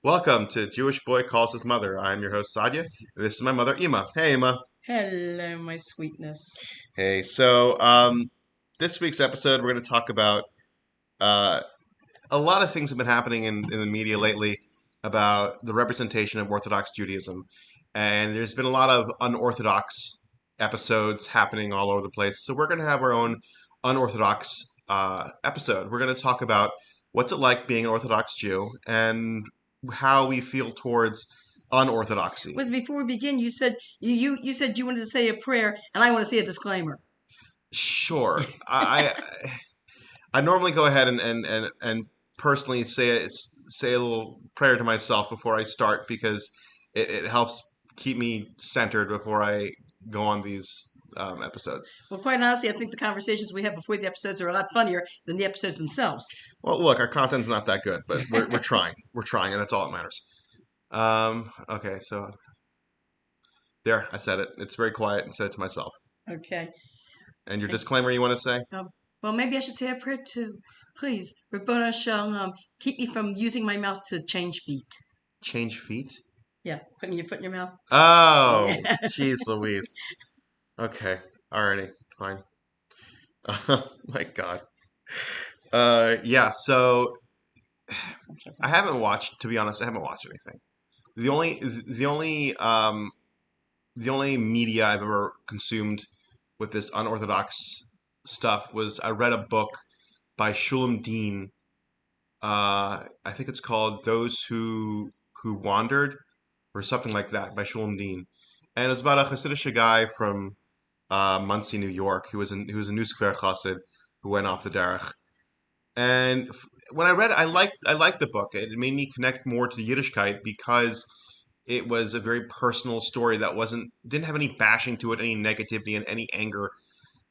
Welcome to Jewish Boy Calls His Mother. I'm your host, Sadia, and this is my mother, Ima. Hey, Ima. Hello, my sweetness. Hey, this week's episode, we're going to talk about uh, a lot of things have been happening in the media lately about the representation of Orthodox Judaism. And there's been a lot of unorthodox episodes happening all over the place. So we're going to have our own unorthodox episode. We're going to talk about what's it like being an Orthodox Jew and how we feel towards unorthodoxy. Was before we begin, you said you wanted to say a prayer, and I want to say a disclaimer. Sure. I normally go ahead and personally say a little prayer to myself before I start because it helps keep me centered before I go on these episodes. Well, quite honestly, I think the conversations we have before the episodes are a lot funnier than the episodes themselves. Well, look, our content's not that good, but we're trying. We're trying, and that's all that matters. Okay, so there, I said it. It's very quiet and said it to myself. Okay. And your disclaimer you want to say? Well, maybe I should say a prayer too. Please, Rabbona Shalom, keep me from using my mouth to change feet. Change feet? Yeah, putting your foot in your mouth. Oh, jeez, Louise. Okay, alrighty, fine. Oh my God. Yeah. So I haven't watched. To be honest, I haven't watched anything. The only, the only, the only media I've ever consumed with this unorthodox stuff was I read a book by Shulam Dean. I think it's called "Those Who Wandered" or something like that by Shulam Dean, and it was about a Hasidic guy from Monsey, New York, who was a New Square Chassid who went off the derech. And when I read it, I liked the book. It made me connect more to the Yiddishkeit because it was a very personal story that didn't have any bashing to it, any negativity, and any anger.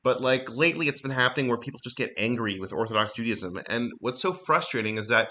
But like lately, it's been happening where people just get angry with Orthodox Judaism, and what's so frustrating is that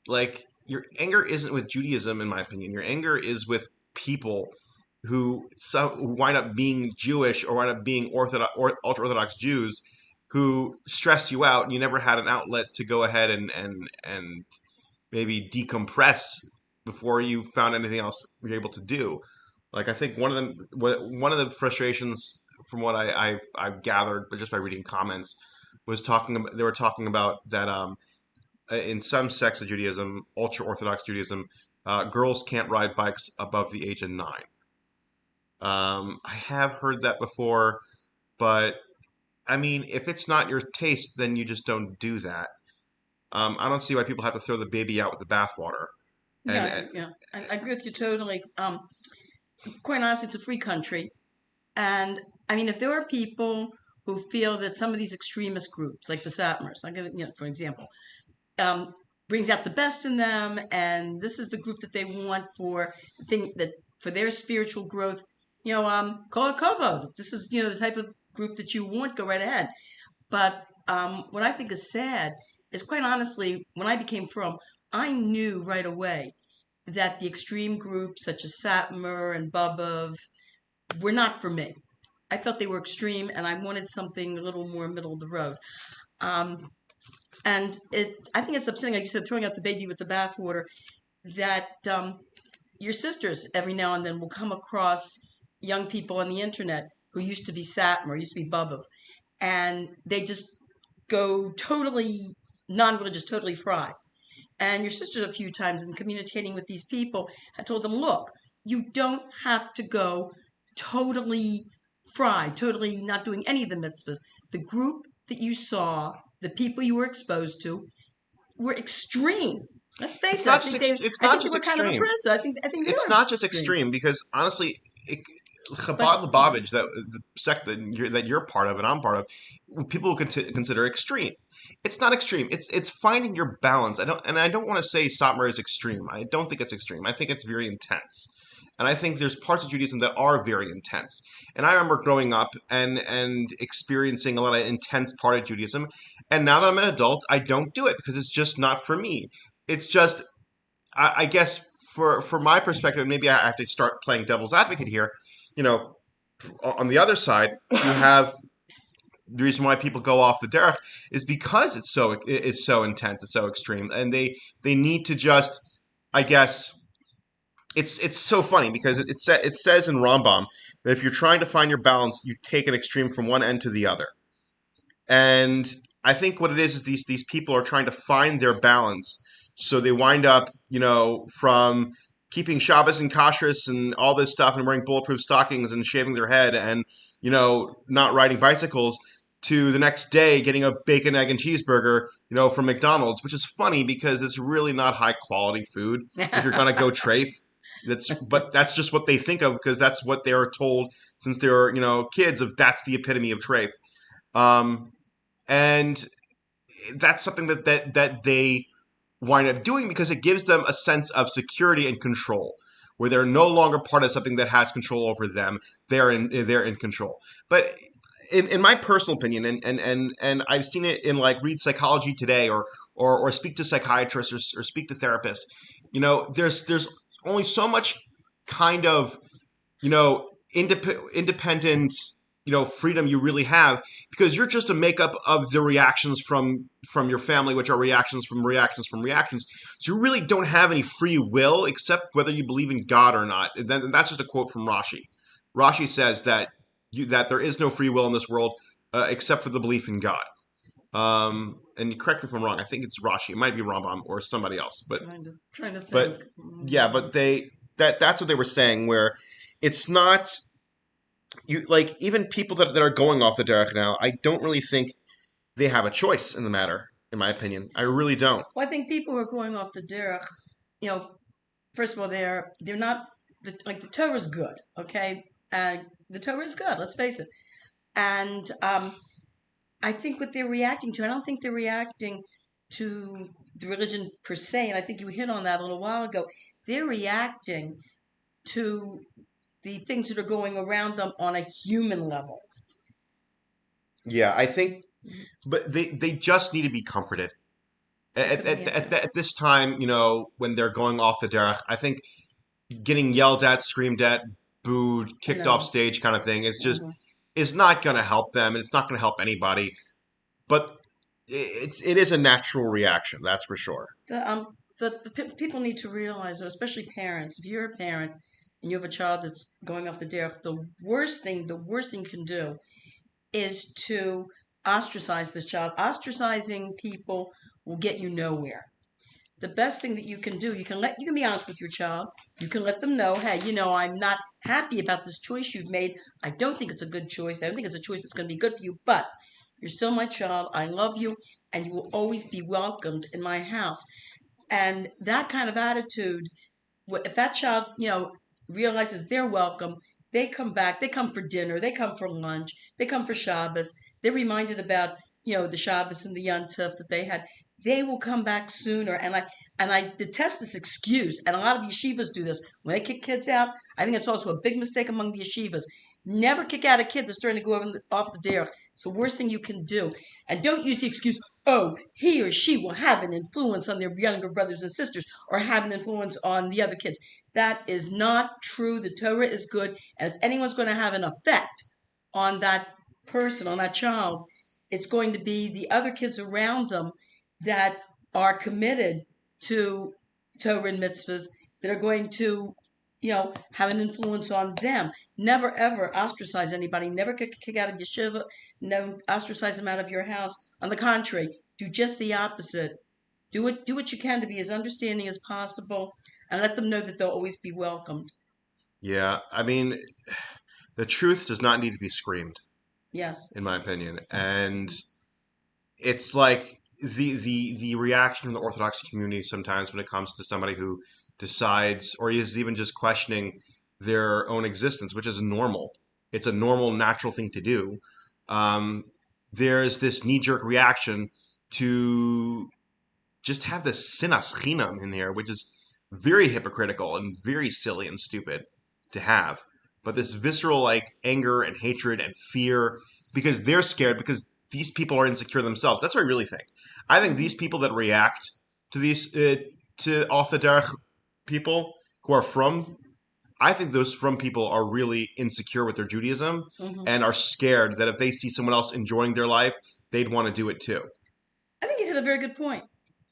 like your anger isn't with Judaism, in my opinion. Your anger is with people who wind up being Jewish or wind up being Orthodox or ultra Orthodox Jews who stress you out, and you never had an outlet to go ahead and maybe decompress before you found anything else you're able to do. Like I think one of the frustrations from what I gathered, but just by reading comments, they were talking about that in some sects of Judaism, ultra Orthodox Judaism, girls can't ride bikes above the age of 9. I have heard that before, but I mean, if it's not your taste, then you just don't do that. I don't see why people have to throw the baby out with the bathwater. Yeah. I agree with you totally. Quite honestly, it's a free country. And I mean, if there are people who feel that some of these extremist groups, like the Satmars, I'm gonna, for example, um, brings out the best in them, and this is the group that they want for for their spiritual growth. Kol hakavod. This is the type of group that you want. Go right ahead. But what I think is sad is, quite honestly, when I became from, I knew right away that the extreme groups such as Satmar and Babov were not for me. I felt they were extreme, and I wanted something a little more middle of the road. Um, I think it's upsetting, like you said, throwing out the baby with the bathwater. That your sisters every now and then will come across young people on the internet who used to be Satmar, used to be Babov, and they just go totally non-religious, totally fried. And your sisters, a few times in communicating with these people, had told them, look, you don't have to go totally fried, totally not doing any of the mitzvahs. The group that you saw, the people you were exposed to, were extreme. Let's face It's it. not just it's I not think they just were kind of extreme. oppressive. I think they It's were not just extreme. extreme because honestly, But Chabad Lubavitch, that the sect that you're part of and I'm part of, people will consider extreme. It's not extreme. It's finding your balance. I don't want to say Satmar is extreme. I don't think it's extreme. I think it's very intense. And I think there's parts of Judaism that are very intense. And I remember growing up and experiencing a lot of intense part of Judaism. And now that I'm an adult, I don't do it because it's just not for me. It's just I guess for my perspective, maybe I have to start playing devil's advocate here. You know, on the other side, you have the reason why people go off the derech is because it's so intense, it's so extreme, and they need to just I guess it's so funny because it says in Rambam that if you're trying to find your balance, you take an extreme from one end to the other. And I think what it is these people are trying to find their balance. So they wind up, from keeping Shabbos and kashrus and all this stuff and wearing bulletproof stockings and shaving their head and, not riding bicycles to the next day getting a bacon, egg, and cheeseburger, from McDonald's, which is funny because it's really not high quality food if you're gonna go trafe. But that's just what they think of because that's what they're told since they're, kids of that's the epitome of trafe. Um, and that's something that they wind up doing because it gives them a sense of security and control, where they're no longer part of something that has control over them. They're in control. But in my personal opinion, and I've seen it in like read Psychology Today or speak to psychiatrists or speak to therapists. There's only so much kind of independent freedom you really have because you're just a makeup of the reactions from your family, which are reactions from reactions from reactions. So you really don't have any free will except whether you believe in God or not. And that's just a quote from Rashi. Rashi says that there is no free will in this world except for the belief in God. And correct me if I'm wrong. I think it's Rashi. It might be Rambam or somebody else. But Trying to think. but yeah, but that's what they were saying. Where it's not you like even people that are going off the derech now. I don't really think they have a choice in the matter. In my opinion, I really don't. Well, I think people who are going off the derech, you know, first of all, they're not like the Torah is good, okay, and the Torah is good. Let's face it. And I think what they're reacting to, I don't think they're reacting to the religion per se, and I think you hit on that a little while ago. They're reacting to the things that are going around them on a human level. Yeah, I think, but they just need to be comforted at this time. When they're going off the derech, I think getting yelled at, screamed at, booed, kicked off No. stage, kind of thing Hmm. is not going to help them, and it's not going to help anybody. But it is a natural reaction, that's for sure. People need to realize, though, especially parents, if you're a parent and you have a child that's going off the derech, the worst thing you can do is to ostracize this child. Ostracizing people will get you nowhere. The best thing that you can do, you can be honest with your child. You can let them know, hey, I'm not happy about this choice you've made. I don't think it's a good choice. I don't think it's a choice that's going to be good for you, but you're still my child. I love you, and you will always be welcomed in my house. And that kind of attitude, if that child, realizes they're welcome, they come back, they come for dinner, they come for lunch, they come for Shabbos, they're reminded about, the Shabbos and the Yontif that they had. They will come back sooner. And I detest this excuse. And a lot of yeshivas do this. When they kick kids out, I think it's also a big mistake among the yeshivas. Never kick out a kid that's starting to go off the derech. It's the worst thing you can do. And don't use the excuse, oh, he or she will have an influence on their younger brothers and sisters or have an influence on the other kids. That is not true. The Torah is good. And if anyone's going to have an effect on that person, on that child, it's going to be the other kids around them that are committed to Torah and mitzvahs that are going to, have an influence on them. Never ever ostracize anybody. Never kick out of yeshiva. Never ostracize them out of your house. On the contrary, do just the opposite. Do what you can to be as understanding as possible, and let them know that they'll always be welcomed. Yeah, I mean, the truth does not need to be screamed, Yes. in my opinion. And it's like the reaction from the Orthodox community sometimes when it comes to somebody who decides or is even just questioning their own existence, which is normal. It's a normal, natural thing to do. Um, there's this knee jerk reaction to just have this sinas chinam in here, which is very hypocritical and very silly and stupid to have. But this visceral like anger and hatred and fear because they're scared because these people are insecure themselves. That's what I really think. I think Mm-hmm. these people that react to these to off the derech people who are from, I think those from people are really insecure with their Judaism Mm-hmm. and are scared that if they see someone else enjoying their life, they'd want to do it too. I think you hit a very good point.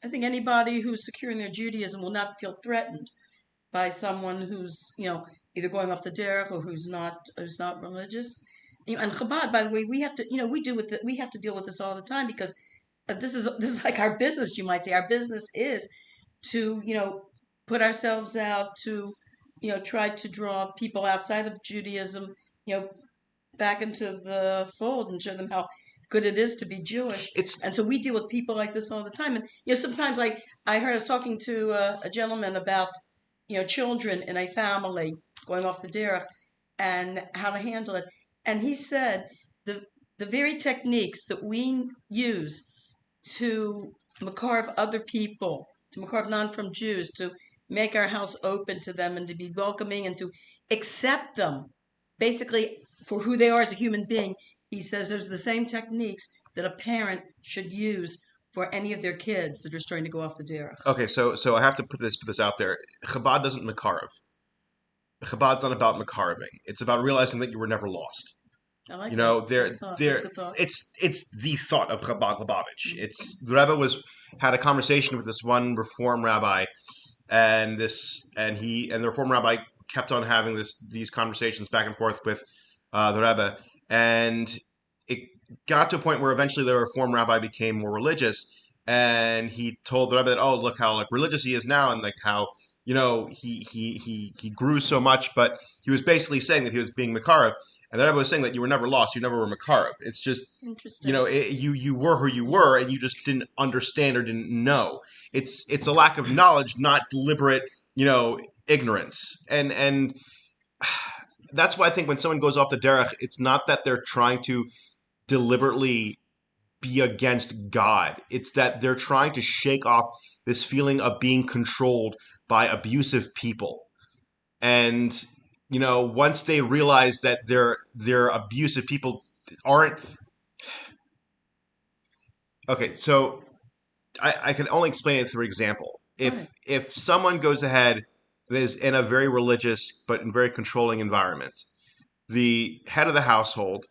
I think anybody who's secure in their Judaism will not feel threatened by someone who's, either going off the derech or who's not religious. And Chabad, by the way, we have to, we have to deal with this all the time because this is like our business, you might say. Our business is to, put ourselves out to, try to draw people outside of Judaism, you know, back into the fold and show them how good it is to be Jewish. It's And so we deal with people like this all the time. And sometimes like I was talking to a gentleman about children in a family going off the derech and how to handle it. And he said the very techniques that we use to makarv other people, to makarv non-from Jews, to make our house open to them and to be welcoming and to accept them, basically for who they are as a human being. He says those are the same techniques that a parent should use for any of their kids that are starting to go off the derech. okay. So I have to put this out there. Chabad doesn't makarev. Chabad's not about makareving. It's about realizing that you were never lost. I like You that. know, there, That's there. a good thought. It's the thought of Chabad Lubavitch. It's the Rebbe had a conversation with this one Reform rabbi, and the Reform rabbi kept on having these conversations back and forth with the Rebbe, and it got to a point where eventually the Reform rabbi became more religious, and he told the Rebbe that, oh, look how like religious he is now, and like how he grew so much, but he was basically saying that he was being Makarev. And the Rebbe was saying that you were never lost, you never were Makarev. It's just, Interesting. you were who you were, and you just didn't understand or didn't know. It's a lack of knowledge, not deliberate, ignorance. And that's why I think when someone goes off the derech, it's not that they're trying to deliberately be against God. It's that they're trying to shake off this feeling of being controlled by abusive people. And once they realize that their abusive people aren't okay. So I can only explain it through example. If someone goes ahead and is in a very religious but in very controlling environment, the head of the household,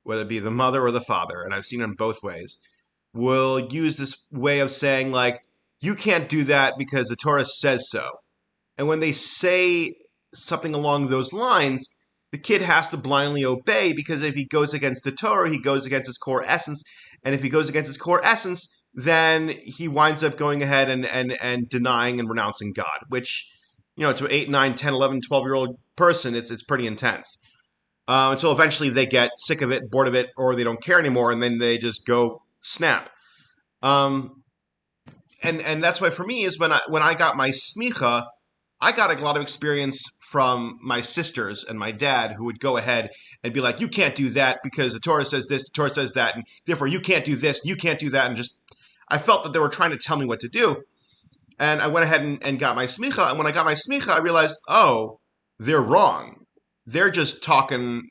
whether it be the mother or the father, and I've seen it in both ways, will use this way of saying like, you can't do that because the Torah says so. And when they say something along those lines, the kid has to blindly obey, because if he goes against the Torah, he goes against its core essence. And if he goes against its core essence, then he winds up going ahead and denying and renouncing God, which, to an 8, 9, 10, 11, 12-year-old person, it's pretty intense. Until eventually they get sick of it, bored of it, or they don't care anymore, and then they just go snap. And that's why for me is when I got my smicha, I got a lot of experience from my sisters and my dad, who would go ahead and be like, you can't do that because the Torah says this, the Torah says that, and therefore you can't do this, you can't do that, and just I felt that they were trying to tell me what to do. And I went ahead and got my smicha, and when I got my smicha, I realized, oh, they're wrong. They're just talking,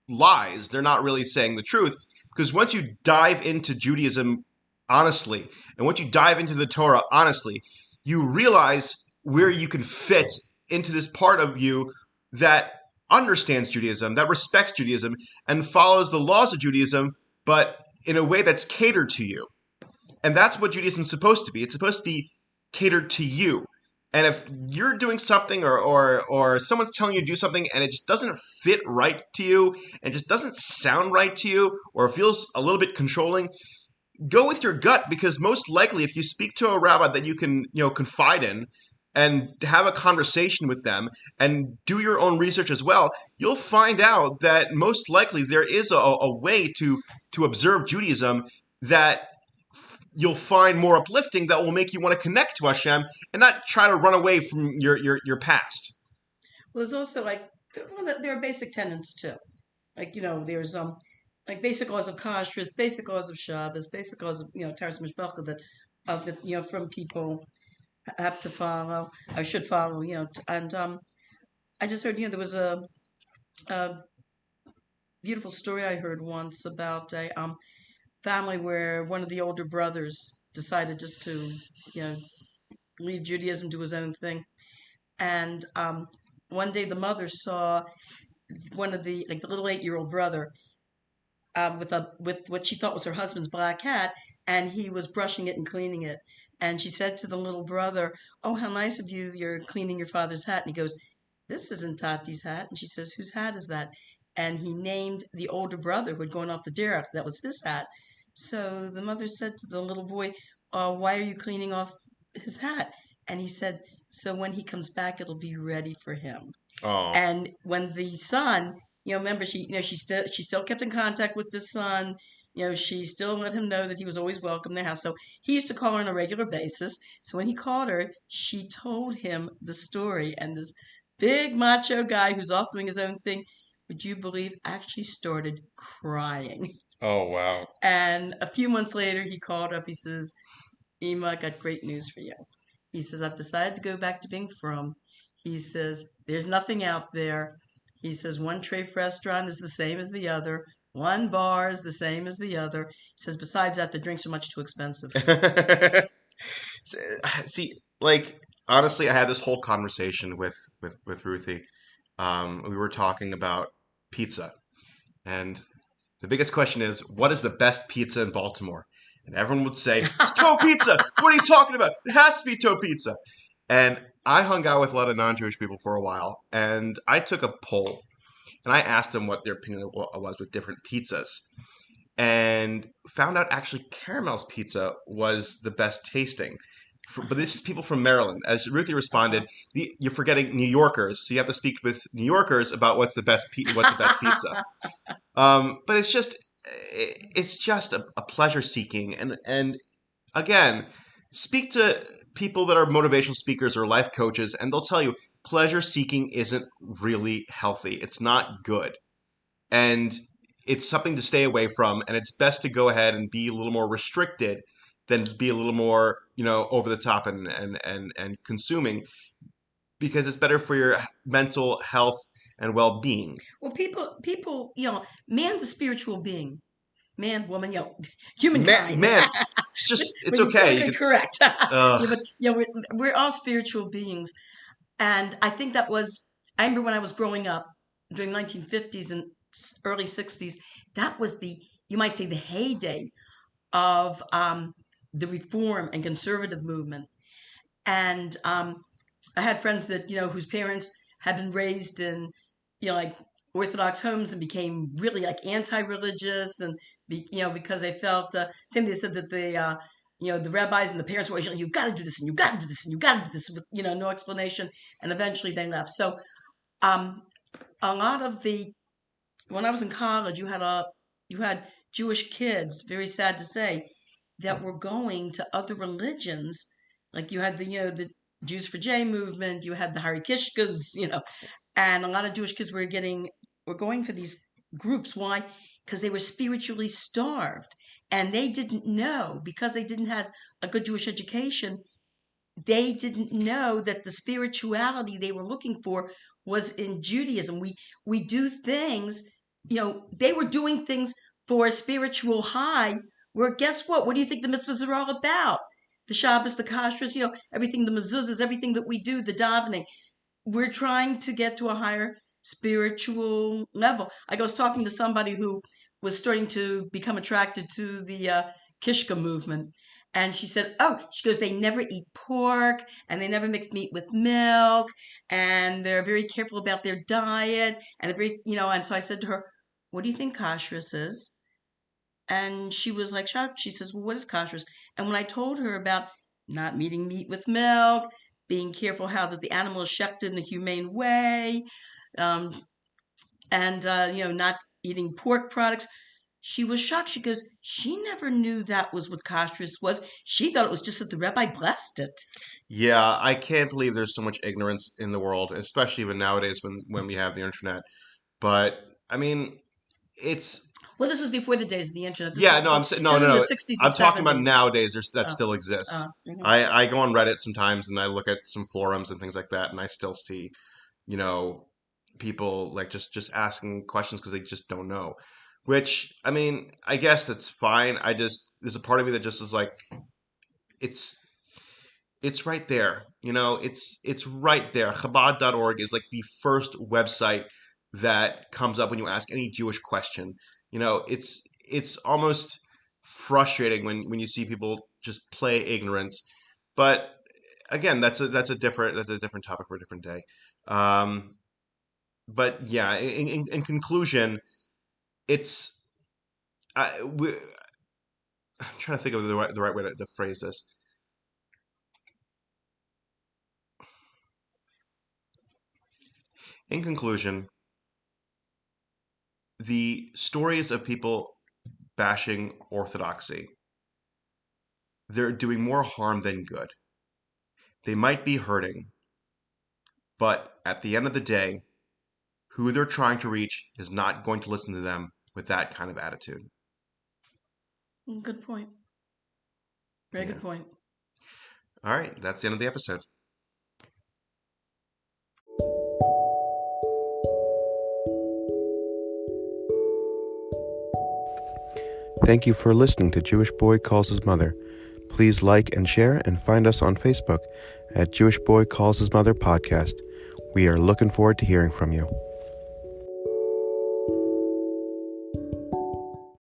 lies. They're not really saying the truth. Because once you dive into Judaism honestly, and once you dive into the Torah honestly, you realize where you can fit into this part of you that understands Judaism, that respects Judaism, and follows the laws of Judaism, but in a way that's catered to you. And that's what Judaism is supposed to be. It's supposed to be catered to you. And if you're doing something or someone's telling you to do something and it just doesn't fit right to you and just doesn't sound right to you or feels a little bit controlling, go with your gut, because most likely if you speak to a rabbi that you can, confide in and have a conversation with them and do your own research as well, you'll find out that most likely there is a way to observe Judaism that you'll find more uplifting, that will make you want to connect to Hashem and not try to run away from your past. Well, there's also like there are basic tenets too. Like there's like basic laws of kashrus, basic laws of Shabbos, basic laws of Taras Mishpacha that from people have to follow, or should follow. And I just heard there was a beautiful story I heard once about a family where one of the older brothers decided just to leave Judaism, do his own thing, and one day the mother saw one of the little 8-year-old brother with what she thought was her husband's black hat, and he was brushing it and cleaning it. And she said to the little brother, "Oh, how nice of you! You're cleaning your father's hat." And he goes, "This isn't Tati's hat." And she says, "Whose hat is that?" And he named the older brother who had gone off the dare after that was his hat. So the mother said to the little boy, "Why are you cleaning off his hat?" And he said, "So when he comes back, it'll be ready for him." Oh. And when the son, remember she still kept in contact with the son. She still let him know that he was always welcome in their house. So he used to call her on a regular basis. So when he called her, she told him the story. And this big macho guy who's off doing his own thing, would you believe, actually started crying. Oh, wow. And a few months later, he called up. He says, "Ema, I got great news for you." He says, "I've decided to go back to being from." He says, "There's nothing out there." He says, "One treif restaurant is the same as the other. One bar is the same as the other." He says, "Besides that, the drinks are much too expensive." See, like honestly, I had this whole conversation with Ruthie. We were talking about pizza, and the biggest question is, what is the best pizza in Baltimore? And everyone would say, it's Toe Pizza. What are you talking about? It has to be Toe Pizza. And I hung out with a lot of non-Jewish people for a while, and I took a poll, and I asked them what their opinion was with different pizzas, and found out actually Caramel's pizza was the best tasting. But this is people from Maryland. As Ruthie responded, you're forgetting New Yorkers, so you have to speak with New Yorkers about what's the best pizza. But it's just a pleasure seeking, and again, speak to people that are motivational speakers or life coaches, and they'll tell you pleasure seeking isn't really healthy. It's not good, and it's something to stay away from. And it's best to go ahead and be a little more restricted than be a little more, over the top and consuming, because it's better for your mental health and well being. Well, people, man's a spiritual being. Man, woman, Man, humankind. man, it's But just it's when you okay. You politically could, correct. uh, Yeah, but we're all spiritual beings. And I think I remember when I was growing up during 1950s and early 60s, that was you might say, the heyday of the reform and conservative movement. And I had friends that, whose parents had been raised in, like Orthodox homes and became really like anti-religious, and because they felt same. They said that the rabbis and the parents were always like, "You got to do this and you got to do this and you got to do this," with no explanation, and eventually they left. So um, a lot of the when I was in college, you had Jewish kids, very sad to say, that were going to other religions. Like you had the Jews for J movement, you had the Hare Kishkas, and a lot of Jewish kids were going for these groups. Why? Because they were spiritually starved, and they didn't know, because they didn't have a good Jewish education. They didn't know that the spirituality they were looking for was in Judaism. We do things, they were doing things for a spiritual high. Where, guess what? What do you think the mitzvahs are all about? The Shabbos, the kashrus, everything, the mezuzahs, everything that we do, the davening. We're trying to get to a higher spiritual level. I was talking to somebody who was starting to become attracted to the Kishka movement. And she said, "Oh, she goes, they never eat pork and they never mix meat with milk, and they're very careful about their diet. And they're very, and so I said to her, what do you think kashrus is?" And she was like shocked. She says, "Well, what is kashrus?" And when I told her about not eating meat with milk, being careful how that the animal is shechted in a humane way, um, and not eating pork products, she was shocked. She goes, she never knew that was what kashrus was. She thought it was just that the rabbi blessed it. yeah, I can't believe there's so much ignorance in the world, especially even nowadays when we have the internet. But I mean, it's Well, this was before the days of the internet. This yeah. was No, I'm saying no, this no, was in the no. 60s and I'm talking about 70s. nowadays. That Oh, still exists. mhm. I go on Reddit sometimes and I look at some forums and things like that, and I still see, you know, people like just asking questions because they just don't know. Which I mean, I guess that's fine. There's a part of me that just is like, it's it's right there. It's right there. Chabad.org is like the first website that comes up when you ask any Jewish question. It's almost frustrating when you see people just play ignorance. But again, that's a different topic for a different day. Um, but yeah, in conclusion, it's I, we, I'm trying to think of the right way to phrase this. In conclusion, the stories of people bashing orthodoxy, they're doing more harm than good. They might be hurting, but at the end of the day, who they're trying to reach is not going to listen to them with that kind of attitude. Good point. Very Yeah. good point. All right, that's the end of the episode. Thank you for listening to Jewish Boy Calls His Mother. Please like and share and find us on Facebook at Jewish Boy Calls His Mother Podcast. We are looking forward to hearing from you.